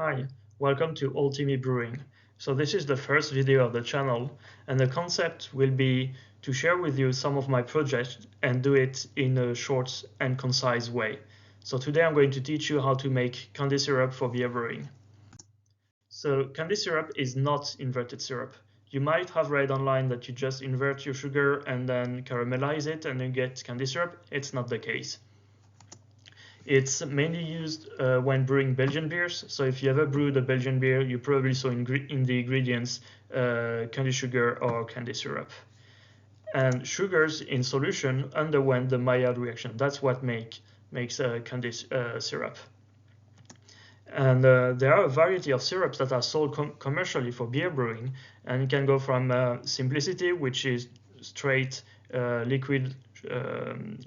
Hi, welcome to Ultimate Brewing. So this is the first video of the channel, and the concept will be to share with you some of my projects and do it in a short and concise way. So today I'm going to teach you how to make candy syrup for beer brewing. So candy syrup is not inverted syrup. You might have read online that you just invert your sugar and then caramelize it and you get candy syrup. It's not the case. It's mainly used when brewing Belgian beers. So if you ever brewed a Belgian beer, you probably saw in the ingredients candy sugar or candy syrup. And sugars in solution underwent the Maillard reaction. That's what makes candy syrup. And there are a variety of syrups that are sold commercially for beer brewing, and it can go from simplicity, which is straight liquid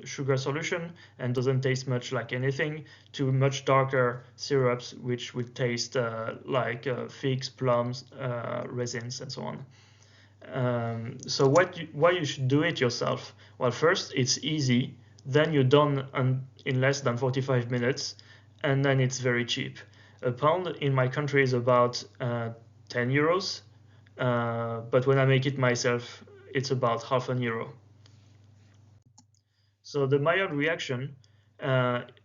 sugar solution and doesn't taste much like anything, to much darker syrups which would taste like figs, plums, raisins, and so on. So why you should do it yourself? Well, first, it's easy, then you're done in less than 45 minutes, and then it's very cheap. A pound in my country is about 10 euros, but when I make it myself, it's about half an euro. So the Maillard reaction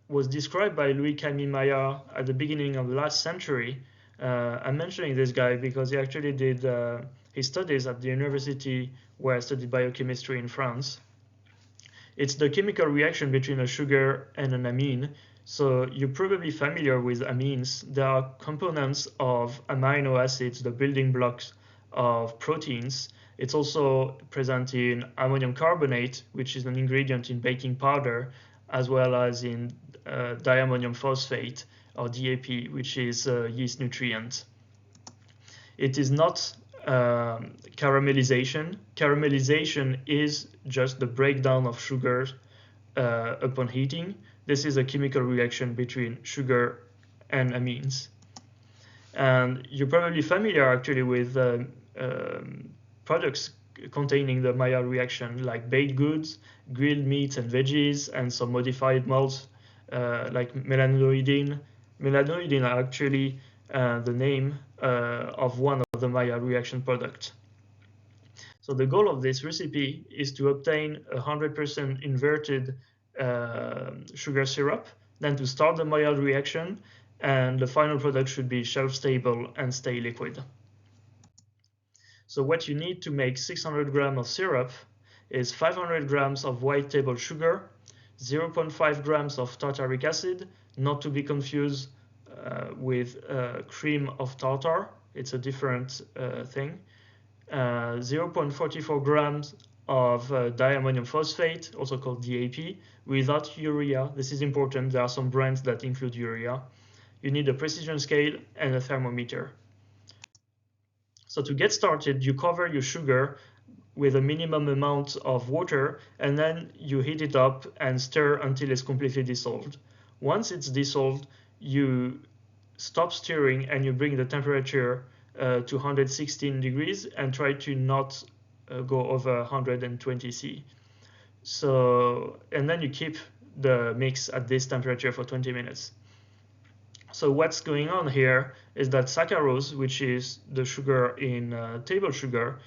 was described by Louis-Camille Maillard at the beginning of the last century. I'm mentioning this guy because he actually did his studies at the university where I studied biochemistry in France. It's the chemical reaction between a sugar and an amine. So you're probably familiar with amines. They are components of amino acids, the building blocks of proteins. It's also present in ammonium carbonate, which is an ingredient in baking powder, as well as in diammonium phosphate, or DAP, which is a yeast nutrient. It is not caramelization. Caramelization is just the breakdown of sugars upon heating. This is a chemical reaction between sugar and amines. And you're probably familiar actually with products containing the Maillard reaction, like baked goods, grilled meats and veggies, and some modified malts like melanoidin. Melanoidin are actually the name of one of the Maillard reaction products. So the goal of this recipe is to obtain 100% inverted sugar syrup, then to start the Maillard reaction, and the final product should be shelf stable and stay liquid. So what you need to make 600 grams of syrup is 500 grams of white table sugar, 0.5 grams of tartaric acid, not to be confused with cream of tartar. It's a different thing. 0.44 grams of diammonium phosphate, also called DAP, without urea. This is important. There are some brands that include urea. You need a precision scale and a thermometer. So to get started, you cover your sugar with a minimum amount of water, and then you heat it up and stir until it's completely dissolved. Once it's dissolved, you stop stirring and you bring the temperature to 116 degrees and try to not go over 120 C. So, and then you keep the mix at this temperature for 20 minutes. So what's going on here is that saccharose, which is the sugar in table sugar,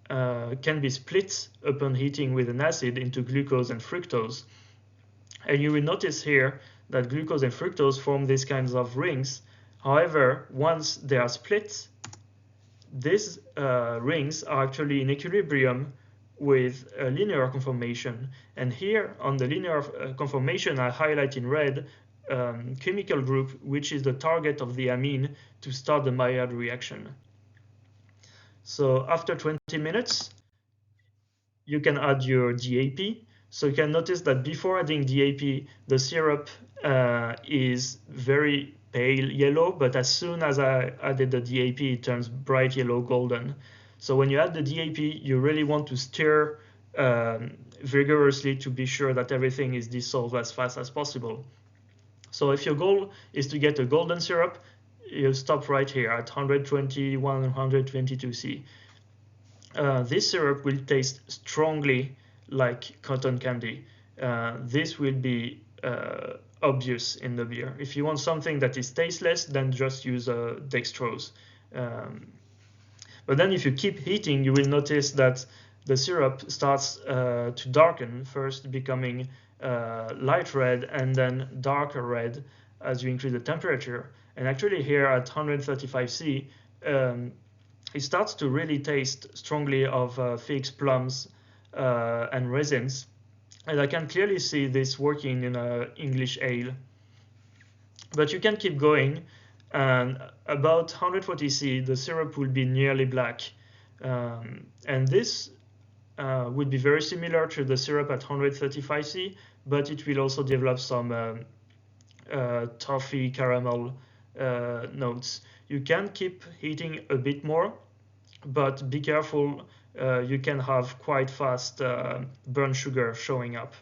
can be split upon heating with an acid into glucose and fructose. And you will notice here that glucose and fructose form these kinds of rings. However, once they are split, these rings are actually in equilibrium with a linear conformation. And here on the linear conformation, I highlight in red chemical group, which is the target of the amine to start the Maillard reaction. So after 20 minutes, you can add your DAP. So you can notice that before adding DAP, the syrup is very pale yellow, but as soon as I added the DAP, it turns bright yellow golden. So when you add the DAP, you really want to stir vigorously to be sure that everything is dissolved as fast as possible. So if your goal is to get a golden syrup, you stop right here at 121, 122 C. This syrup will taste strongly like cotton candy. This will be obvious in the beer. If you want something that is tasteless, then just use dextrose. But then if you keep heating, you will notice that the syrup starts to darken, first becoming light red and then darker red as you increase the temperature. And actually here at 135 C, it starts to really taste strongly of figs, plums, and raisins. And I can clearly see this working in an English ale. But you can keep going, and about 140 C, the syrup will be nearly black. And this would be very similar to the syrup at 135 C, but it will also develop some toffee caramel notes. You can keep heating a bit more, but be careful, you can have quite fast burnt sugar showing up.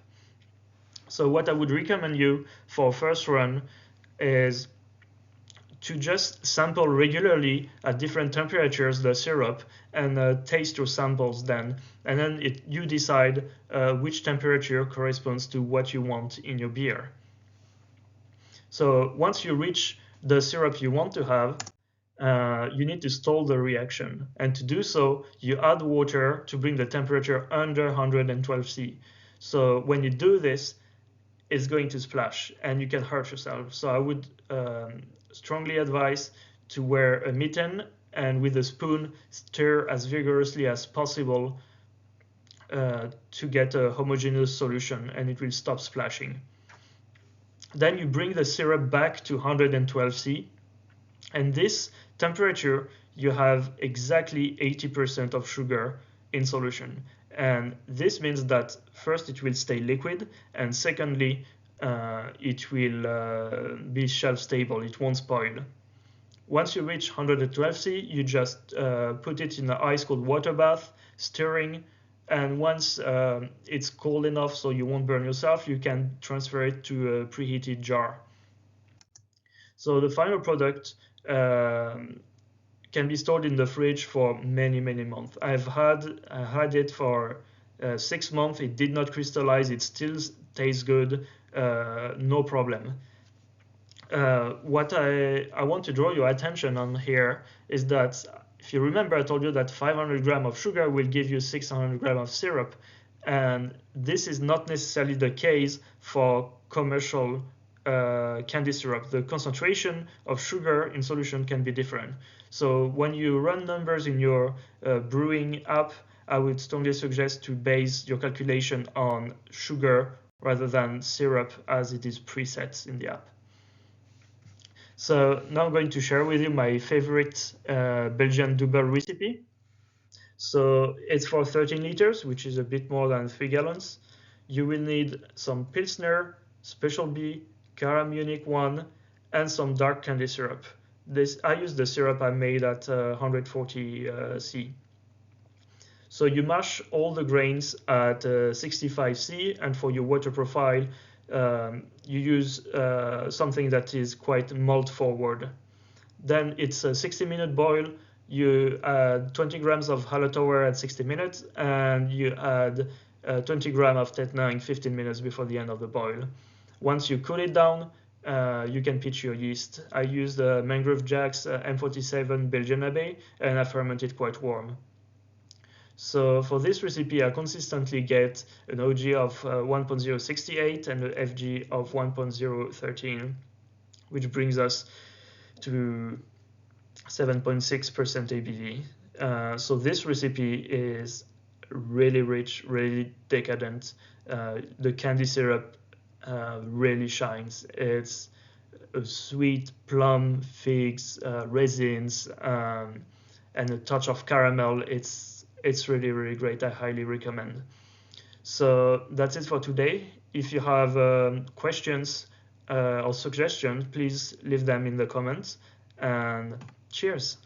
So what I would recommend you for first run is to just sample regularly at different temperatures the syrup and taste your samples then. And then you decide which temperature corresponds to what you want in your beer. So once you reach the syrup you want to have, you need to stall the reaction. And to do so, you add water to bring the temperature under 112 C. So when you do this, it's going to splash and you can hurt yourself. So I would strongly advise to wear a mitten and with a spoon stir as vigorously as possible to get a homogeneous solution, and it will stop splashing. Then you bring the syrup back to 112 C, and this temperature you have exactly 80% of sugar in solution. And this means that first it will stay liquid, and secondly it will be shelf stable, it won't spoil. Once you reach 112 C, you just put it in an ice cold water bath, stirring, and once it's cold enough so you won't burn yourself, you can transfer it to a preheated jar. So the final product can be stored in the fridge for many months. I had it for 6 months. It did not crystallize. It still tastes good. No problem. What I want to draw your attention on here is that if you remember, I told you that 500 grams of sugar will give you 600 grams of syrup, and this is not necessarily the case for commercial candy syrup. The concentration of sugar in solution can be different. So when you run numbers in your brewing app, I would strongly suggest to base your calculation on sugar rather than syrup, as it is preset in the app. So now I'm going to share with you my favorite Belgian double recipe. So it's for 13 liters, which is a bit more than 3 gallons. You will need some Pilsner, Special B, Cara Munich 1, and some dark candy syrup. I use the syrup I made at 140 C. So you mash all the grains at 65 C, and for your water profile, you use something that is quite malt forward. Then it's a 60-minute boil. You add 20 grams of hallertauer at 60 minutes, and you add 20 grams of Tettnang 15 minutes before the end of the boil. Once you cool it down, you can pitch your yeast. I use the Mangrove Jack's M47 Belgian Abbey, and I ferment it quite warm. So for this recipe, I consistently get an OG of 1.068 and an FG of 1.013, which brings us to 7.6% ABV. So this recipe is really rich, really decadent. The candy syrup really shines. It's a sweet plum, figs, raisins, and a touch of caramel. It's really great. I highly recommend. So that's it for today. If you have questions or suggestions, please leave them in the comments, and cheers.